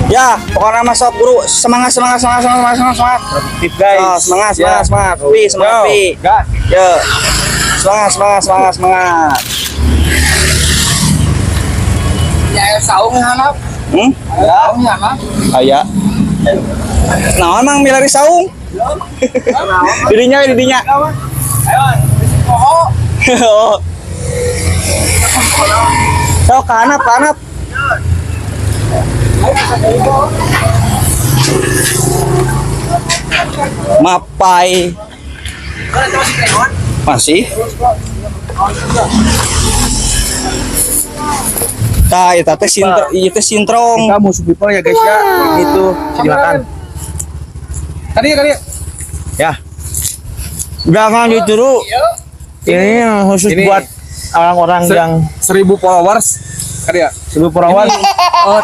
Ya, pokoknya masuk guru semangat. Produktif guys. Oh, semangat. Pi, semangat Go. Pi. Gas. Ya. Semangat. Ya saung hanap. Saung hanap. Aya. Nah, emang milari saung. Dirinya. Ayo. Oh. Oh. So, kanap. Mapai. Masih? Tah, eta teh sintrong. Kita musuh people ya guys ya. Itu silakan. Kali. Ya. Jangan ditiru. Ini yang khusus Ini. buat orang-orang yang 1000 followers. Kali ya. 1000 followers. Oh,